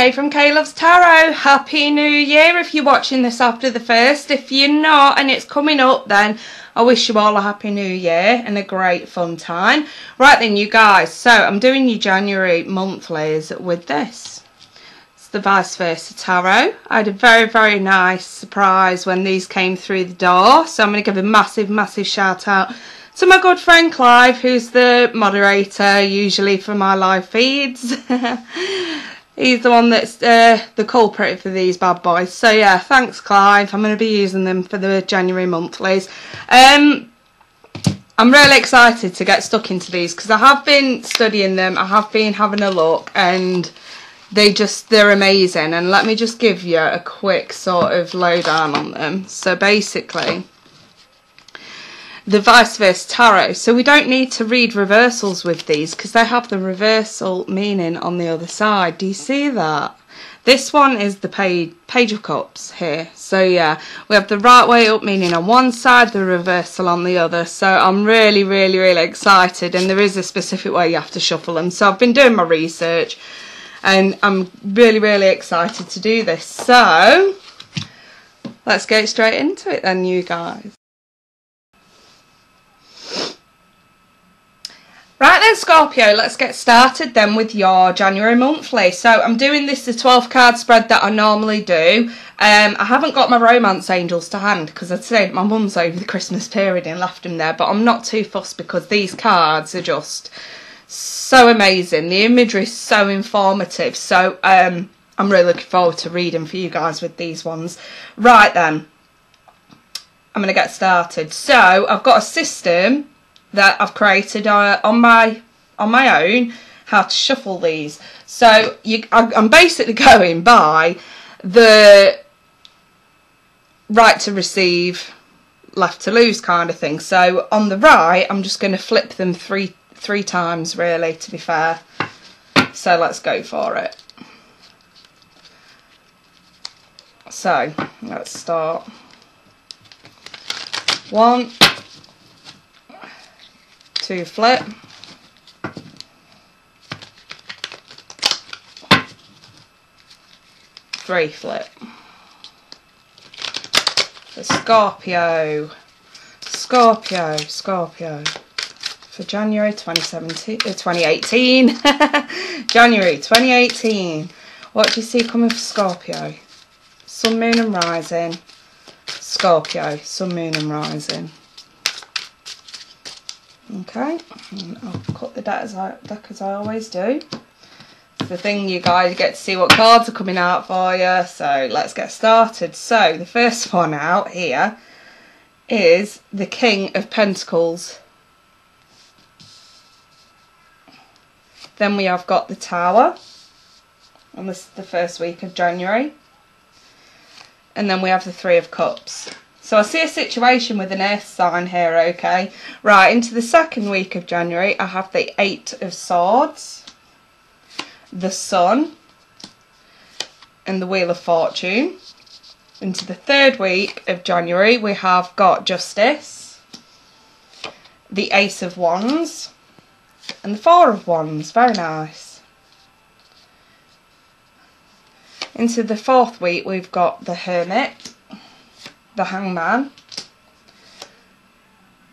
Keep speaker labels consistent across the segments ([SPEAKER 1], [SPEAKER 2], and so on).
[SPEAKER 1] Kay from Kay Loves Tarot. Happy New Year if you're watching this after the 1st. If you're not and it's coming up, then I wish you all a Happy New Year and a great fun time. Right then, you guys, so I'm doing your January monthlies with this. It's the Vice Versa Tarot. I had a very nice surprise when these came through the door, so I'm going to give a massive shout out to my good friend Clive, who's the moderator usually for my live feeds. He's the one that's the culprit for these bad boys. So yeah, thanks Clive. I'm going to be using them for the January monthlies. I'm really excited to get stuck into these because I have been studying them. I have been having a look and they're amazing. And let me just give you a quick sort of lowdown on them. So basically, the Vice Versa Tarot. So we don't need to read reversals with these because they have the reversal meaning on the other side. Do you see that? This one is the Page of Cups here. So yeah, we have the right way up meaning on one side, the reversal on the other. So I'm really excited, and there is a specific way you have to shuffle them. So I've been doing my research and I'm really excited to do this. So let's get straight into it then, you guys. Right then, Scorpio, let's get started then with your January monthly. So I'm doing this the 12 card spread that I normally do. I haven't got my romance angels to hand because I'd say my mum's over the Christmas period and left them there, but I'm not too fussed because these cards are just so amazing. The imagery is so informative. So I'm really looking forward to reading for you guys with these ones. Right then, I'm going to get started. So I've got a system that I've created on my own, how to shuffle these. So I'm basically going by the right to receive, left to lose kind of thing. So on the right, I'm just going to flip them three times, really, to be fair. So let's go for it. So let's start. 1, 2 flip, 3 flip. The Scorpio for January 2018. January 2018. What do you see coming for Scorpio? Sun, Moon and Rising. Scorpio, Sun, Moon and Rising. Okay, and I'll cut the deck as I always do. It's the thing, you guys get to see what cards are coming out for you. So let's get started. So the first one out here is the King of Pentacles. Then we have got the Tower, and this is the first week of January. And then we have the Three of Cups. So I see a situation with an earth sign here, okay? Right, into the second week of January, I have the 8 of Swords, the Sun, and the Wheel of Fortune. Into the third week of January, we have got Justice, the Ace of Wands, and the 4 of Wands. Very nice. Into the fourth week, we've got the Hermit, the Hangman,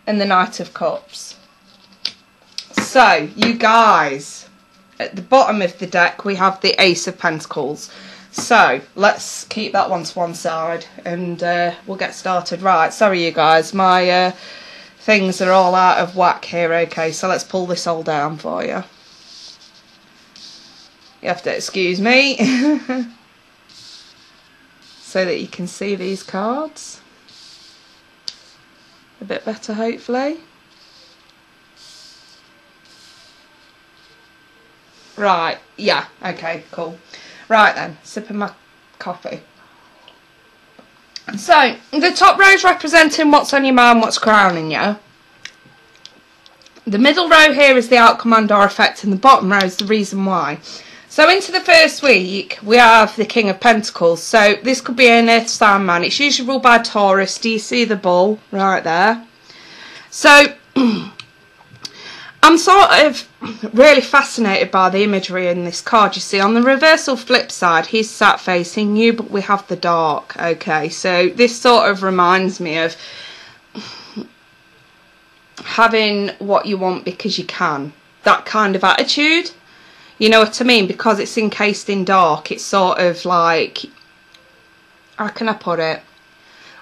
[SPEAKER 1] and the Knight of Cups. So you guys, at the bottom of the deck we have the Ace of Pentacles. So let's keep that one to one side and we'll get started. Right, sorry you guys, my things are all out of whack here. Okay, so let's pull this all down for you. You have to excuse me. So that you can see these cards a bit better, hopefully. Right, yeah, okay, cool. Right then, sipping my coffee. So, the top row is representing what's on your mind, what's crowning you. The middle row here is the outcome and or effect, and the bottom row is the reason why. So into the first week, we have the King of Pentacles. So this could be an earth sign man. It's usually ruled by Taurus. Do you see the bull right there? So I'm sort of really fascinated by the imagery in this card. You see, on the reversal flip side, he's sat facing you, but we have the dark. Okay, so this sort of reminds me of having what you want because you can. That kind of attitude. You know what I mean? Because it's encased in dark, it's sort of like, how can I put it?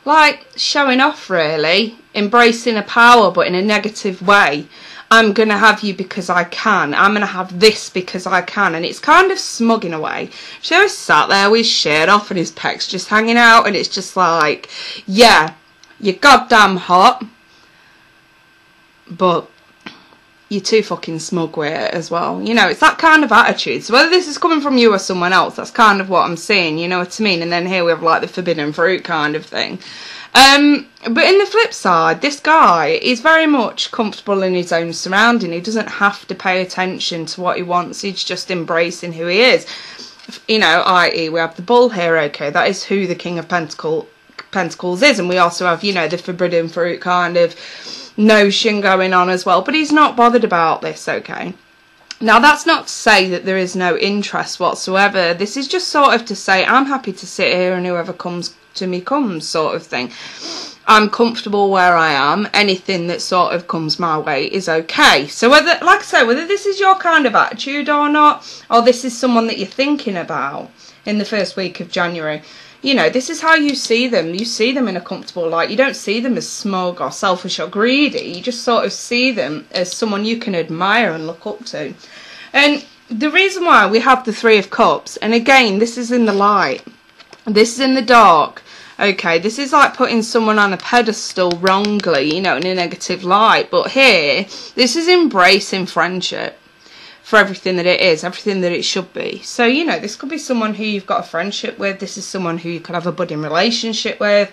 [SPEAKER 1] Like showing off, really. Embracing a power, but in a negative way. I'm going to have you because I can. I'm going to have this because I can. And it's kind of smug in a way. So he's sat there with his shirt off and his pecs just hanging out. And it's just like, yeah, you're goddamn hot. But you're too fucking smug with it as well. You know, it's that kind of attitude. So whether this is coming from you or someone else, that's kind of what I'm seeing. You know what I mean? And then here we have like the forbidden fruit kind of thing. But in the flip side, this guy is very much comfortable in his own surrounding. He doesn't have to pay attention to what he wants. He's just embracing who he is. You know, i.e. we have the bull here, okay, that is who the King of Pentacles is. And we also have, you know, the forbidden fruit kind of notion going on as well. But he's not bothered about this, okay. Now, that's not to say that there is no interest whatsoever. This is just sort of to say, I'm happy to sit here and whoever comes to me comes, sort of thing. I'm comfortable where I am. Anything that sort of comes my way is okay. So whether, like I say, whether this is your kind of attitude or not, or this is someone that you're thinking about in the first week of January, you know, this is how you see them. You see them in a comfortable light. You don't see them as smug or selfish or greedy. You just sort of see them as someone you can admire and look up to. And the reason why we have the Three of Cups, and again, this is in the light, this is in the dark, okay, this is like putting someone on a pedestal wrongly, you know, in a negative light. But here, this is embracing friendship for everything that it is, everything that it should be. So, you know, this could be someone who you've got a friendship with. This is someone who you could have a budding relationship with.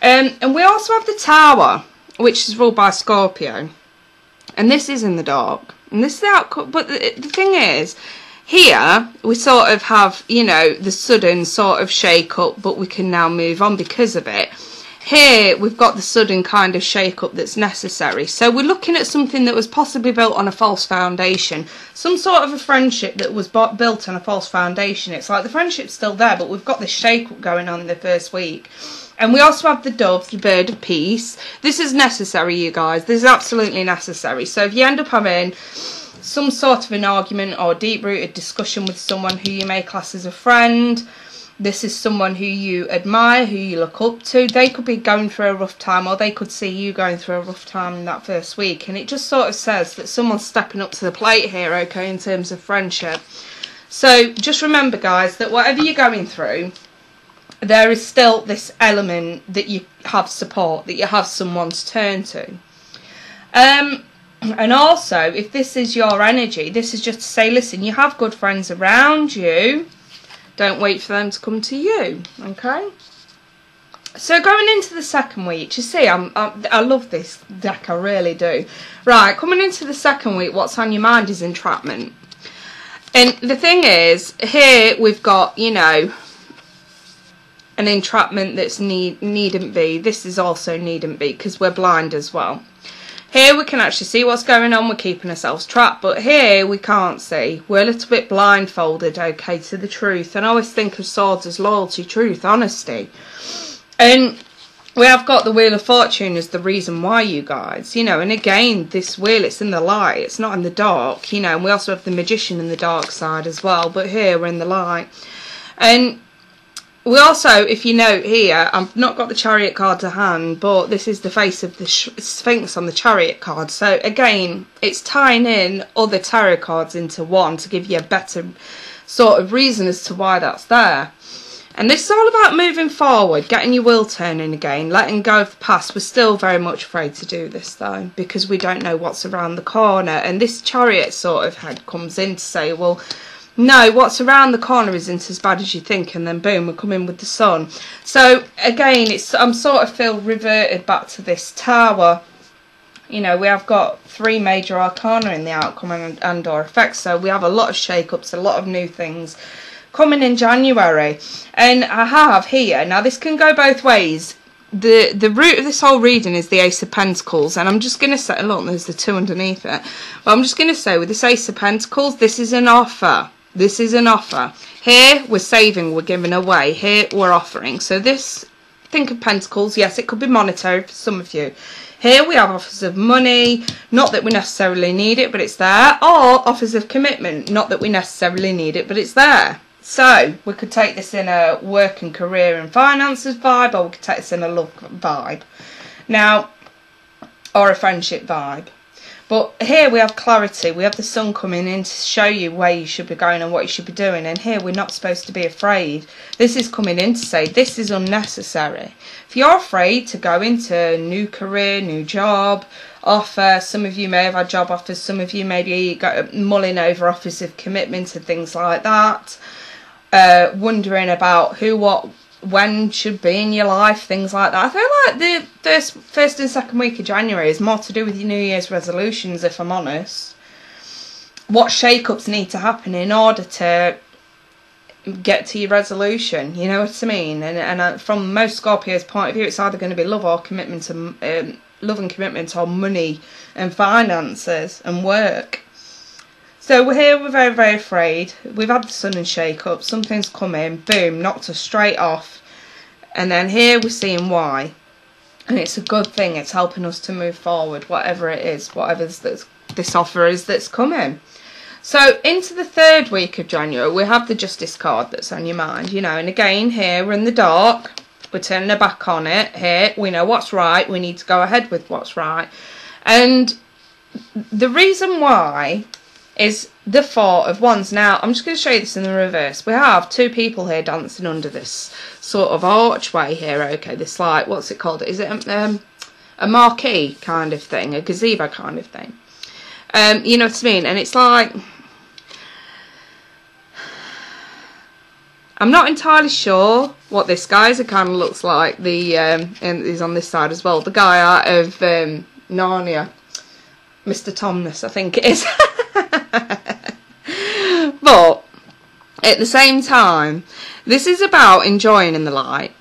[SPEAKER 1] And we also have the Tower, which is ruled by Scorpio. And this is in the dark. And this is the outcome. But the thing is, here we sort of have, you know, the sudden sort of shake up, but we can now move on because of it. Here we've got the sudden kind of shake up that's necessary. So we're looking at something that was possibly built on a false foundation. Some sort of a friendship that was built on a false foundation. It's like the friendship's still there, but we've got this shake up going on in the first week. And we also have the dove, the bird of peace. This is necessary, you guys. This is absolutely necessary. So if you end up having some sort of an argument or deep-rooted discussion with someone who you may class as a friend, this is someone who you admire, who you look up to. They could be going through a rough time, or they could see you going through a rough time in that first week. And it just sort of says that someone's stepping up to the plate here, okay, in terms of friendship. So just remember, guys, that whatever you're going through, there is still this element that you have support, that you have someone to turn to. And also, if this is your energy, this is just to say, listen, you have good friends around you. Don't wait for them to come to you, okay? So going into the second week, you see, I love this deck, I really do. Right, coming into the second week, what's on your mind is entrapment. And the thing is, here we've got, you know, an entrapment that's needn't be. This is also needn't be, because we're blind as well. Here we can actually see what's going on. We're keeping ourselves trapped. But here we can't see. We're a little bit blindfolded, okay, to the truth. And I always think of swords as loyalty, truth, honesty. And we have got the Wheel of Fortune as the reason why, you guys. You know, and again, this wheel, it's in the light. It's not in the dark, you know. And we also have the Magician in the dark side as well. But here we're in the light. And we also, if you note here, I've not got the Chariot card to hand, but this is the face of the Sphinx on the Chariot card. So again, it's tying in other tarot cards into one to give you a better sort of reason as to why that's there. And this is all about moving forward, getting your wheel turning again, letting go of the past. We're still very much afraid to do this though, because we don't know what's around the corner. And this Chariot sort of head comes in to say, well, no, what's around the corner isn't as bad as you think, and then boom, we're coming with the sun. So again, I'm sort of feel reverted back to this Tower. You know, we have got 3 major arcana in the outcome and or effects, so we have a lot of shake-ups, a lot of new things coming in January. And I have here, now this can go both ways. the root of this whole reading is the Ace of Pentacles, and I'm just going to say, look, there's the 2 underneath it. But I'm just going to say, with this Ace of Pentacles, this is an offer. This is an offer. Here, we're saving, we're giving away. Here, we're offering. So this, think of Pentacles. Yes, it could be monetary for some of you. Here we have offers of money, not that we necessarily need it, but it's there. Or offers of commitment, not that we necessarily need it, but it's there. So we could take this in a work and career and finances vibe, or we could take this in a love vibe. Now, or a friendship vibe. But here we have clarity. We have the sun coming in to show you where you should be going and what you should be doing. And here we're not supposed to be afraid. This is coming in to say this is unnecessary. If you're afraid to go into a new career, new job, offer, some of you may have had job offers, some of you maybe got mulling over offers of commitment and things like that. Wondering about who, what, when should be in your life, things like that. I feel like the first and second week of January is more to do with your New Year's resolutions, if I'm honest. What shake-ups need to happen in order to get to your resolution, you know what I mean? And from most Scorpios' point of view, it's either going to be love or commitment, love and commitment, or money and finances and work. So we're here, we're very, very afraid. We've had the sun and shake up. Something's come in, boom, knocked us straight off. And then here we're seeing why. And it's a good thing. It's helping us to move forward, whatever it is, whatever this offer is that's coming. So into the third week of January, we have the Justice card that's on your mind, you know. And again, here we're in the dark. We're turning our back on it. Here we know what's right. We need to go ahead with what's right. And the reason why is the 4 of Wands. Now, I'm just going to show you this in the reverse. We have 2 people here dancing under this sort of archway here. Okay, this, like, what's it called? Is it a marquee kind of thing? A gazebo kind of thing? You know what I mean? And it's like, I'm not entirely sure what this guy's. It kind of looks like the, and he's on this side as well, the guy out of Narnia. Mr. Tomness, I think it is. But at the same time, this is about enjoying in the light,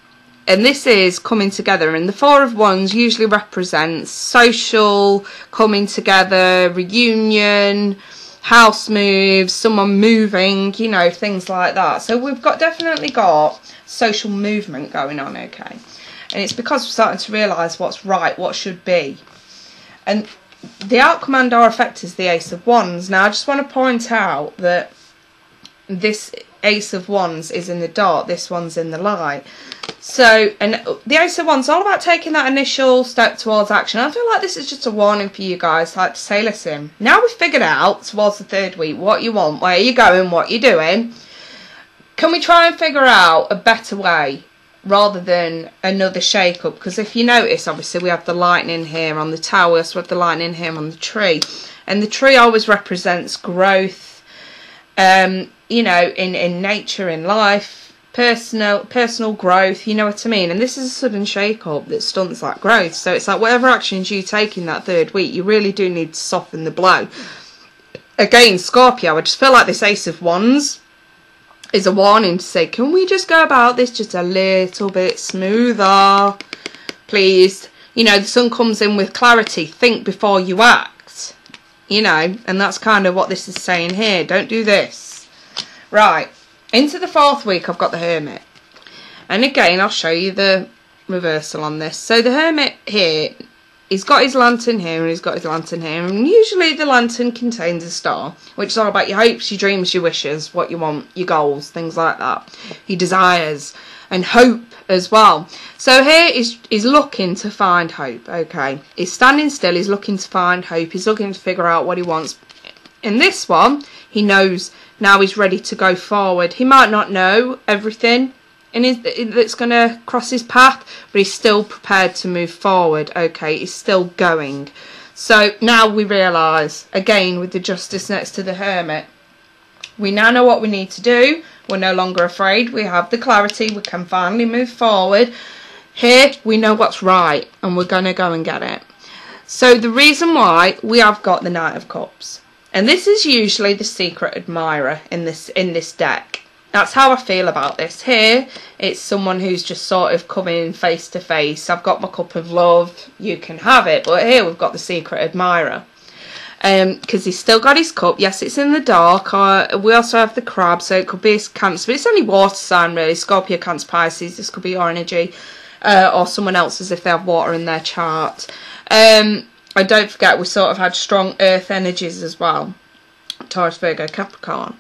[SPEAKER 1] and this is coming together. And the 4 of Wands usually represents social coming together, reunion, house moves, someone moving, you know, things like that. So we've definitely got social movement going on, okay? And it's because we're starting to realise what's right, what should be. And the outcome and our effect is the Ace of Wands. Now, I just want to point out that this Ace of Wands is in the dark, this one's in the light. So, and the Ace of Wands is all about taking that initial step towards action. I feel like this is just a warning for you guys, like to say, listen, now we've figured out towards the third week what you want, where you're going, what you're doing. Can we try and figure out a better way rather than another shake-up? Because if you notice, obviously, we have the lightning here on the tower, so we have the lightning here on the tree. And the tree always represents growth, you know, in nature, in life, personal growth, you know what I mean? And this is a sudden shake-up that stunts that growth. So it's like whatever actions you take in that third week, you really do need to soften the blow. Again, Scorpio, I just feel like this Ace of Wands is a warning to say, can we just go about this just a little bit smoother, please? You know, the sun comes in with clarity. Think before you act, you know, and that's kind of what this is saying here. Don't do this. Right, into the 4th week, I've got the Hermit. And again, I'll show you the reversal on this. So the Hermit here, he's got his lantern here and he's got his lantern here. And usually the lantern contains a star, which is all about your hopes, your dreams, your wishes, what you want, your goals, things like that. Your desires and hope as well. So here he's looking to find hope, okay? He's standing still, he's looking to find hope, he's looking to figure out what he wants. In this one, he knows now he's ready to go forward. He might not know everything that's going to cross his path, but he's still prepared to move forward, okay? He's still going. So now we realise, again, with the Justice next to the Hermit, we now know what we need to do. We're no longer afraid. We have the clarity. We can finally move forward. Here, we know what's right, and we're going to go and get it. So the reason why we have got the Knight of Cups, and this is usually the secret admirer in this deck. That's how I feel about this. Here, it's someone who's just sort of coming face to face. I've got my cup of love, you can have it. But here we've got the secret admirer. Because he's still got his cup. Yes, it's in the dark. We also have the crab, so it could be Cancer, but it's only water sign really. Scorpio, Cancer, Pisces. This could be your energy, or someone else's if they have water in their chart. And don't forget, we sort of had strong earth energies as well. Taurus, Virgo, Capricorn.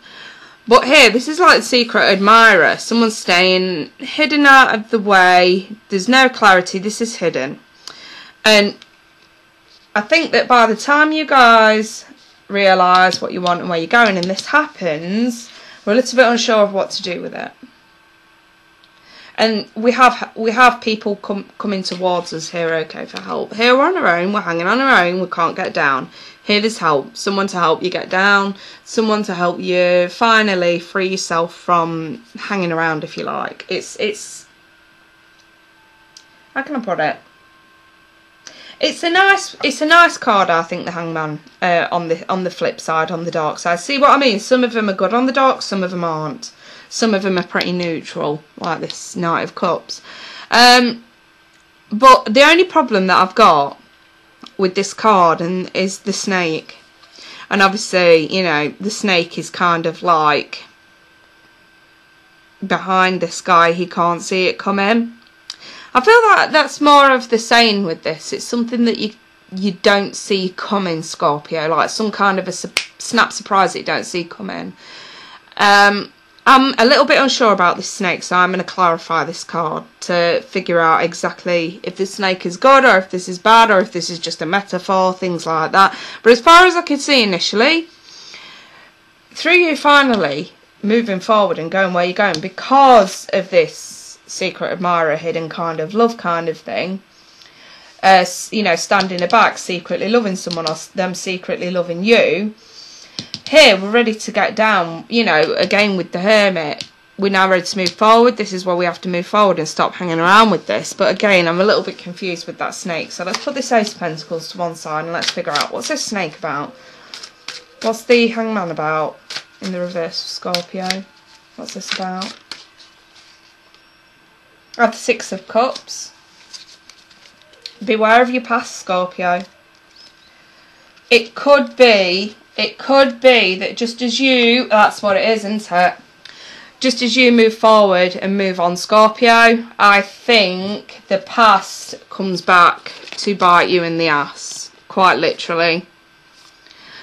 [SPEAKER 1] But here, this is like the secret admirer. Someone's staying hidden out of the way. There's no clarity. This is hidden. And I think that by the time you guys realise what you want and where you're going, and this happens, we're a little bit unsure of what to do with it. And we have people coming towards us here, okay, for help. Here we're on our own, we're hanging on our own, we can't get down. Here there's help, someone to help you get down, someone to help you finally free yourself from hanging around, if you like. It's how can I put it? It's a nice card, I think, the Hangman, on the flip side, on the dark side. See what I mean? Some of them are good on the dark, some of them aren't. Some of them are pretty neutral, like this Knight of Cups. But the only problem that I've got with this card is the snake. And obviously, you know, the snake is kind of like behind this guy. He can't see it coming. I feel like that's more of the saying with this. It's something that you don't see coming, Scorpio. Like some kind of a snap surprise that you don't see coming. I'm a little bit unsure about this snake, so I'm going to clarify this card to figure out exactly if this snake is good or if this is bad or if this is just a metaphor, things like that. But as far as I could see initially, through you finally moving forward and going where you're going because of this secret admirer, hidden kind of love kind of thing, you know, standing aback, secretly loving someone or them secretly loving you. Here we're ready to get down, you know, again with the Hermit. We're now ready to move forward. This is where we have to move forward and stop hanging around with this. But again, I'm a little bit confused with that snake. So let's put this Ace of Pentacles to one side and let's figure out, what's this snake about? What's the Hangman about in the reverse for Scorpio? What's this about? I have the Six of Cups. Beware of your past, Scorpio. It could be that just as you, that's what it is, isn't it? Just as you move forward and move on, Scorpio, I think the past comes back to bite you in the ass, quite literally.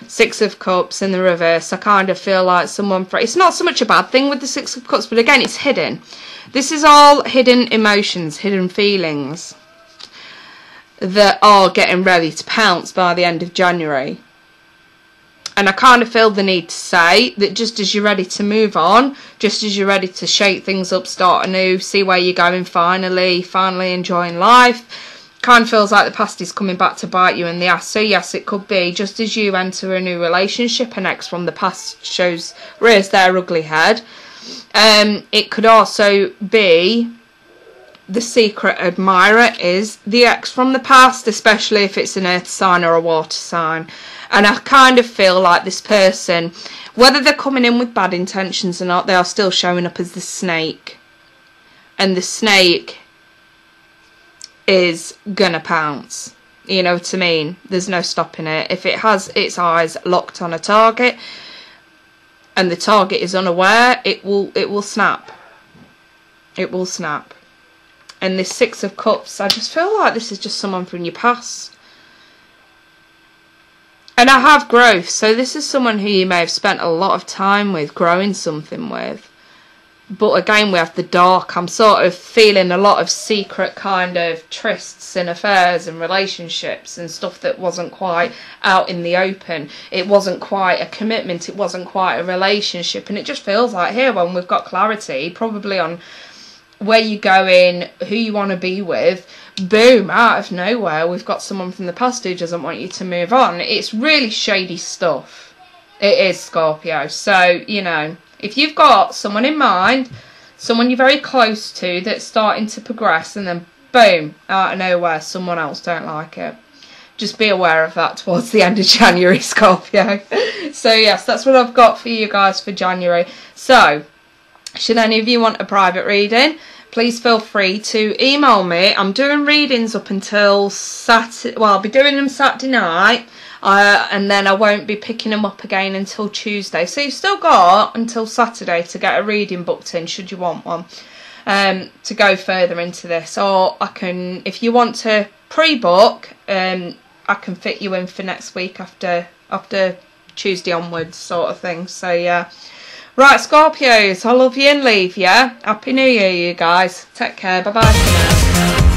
[SPEAKER 1] Six of Cups in the reverse. I kind of feel like someone, it's not so much a bad thing with the Six of Cups, but again, it's hidden. This is all hidden emotions, hidden feelings that are getting ready to pounce by the end of January. And I kind of feel the need to say that just as you're ready to move on, just as you're ready to shake things up, start anew, see where you're going finally enjoying life, kind of feels like the past is coming back to bite you in the ass. So yes, it could be just as you enter a new relationship, an ex from the past rears their ugly head. It could also be the secret admirer is the ex from the past, especially if it's an earth sign or a water sign. And I kind of feel like this person, whether they're coming in with bad intentions or not, they are still showing up as the snake. And the snake is gonna pounce. You know what I mean? There's no stopping it. If it has its eyes locked on a target and the target is unaware, it will snap. It will snap. And this Six of Cups, I just feel like this is just someone from your past. And I have growth, so this is someone who you may have spent a lot of time with, growing something with. But again, we have the dark. I'm sort of feeling a lot of secret kind of trysts and affairs and relationships and stuff that wasn't quite out in the open. It wasn't quite a commitment, it wasn't quite a relationship. And it just feels like here, when we've got clarity, probably on where you're going, who you want to be with, boom, out of nowhere, we've got someone from the past who doesn't want you to move on. It's really shady stuff. It is, Scorpio. So, you know, if you've got someone in mind, someone you're very close to that's starting to progress, and then boom, out of nowhere, someone else don't like it. Just be aware of that towards the end of January, Scorpio. So yes, that's what I've got for you guys for January. So Should any of you want a private reading, please feel free to email me. I'm doing readings up until Saturday. Well, I'll be doing them Saturday night. And then I won't be picking them up again until Tuesday. So you've still got until Saturday to get a reading booked in, should you want one, to go further into this. Or I can, if you want to pre-book, I can fit you in for next week after Tuesday onwards, sort of thing. So yeah. Right, Scorpios, I love you and leave you. Happy New Year, you guys. Take care. Bye-bye for now.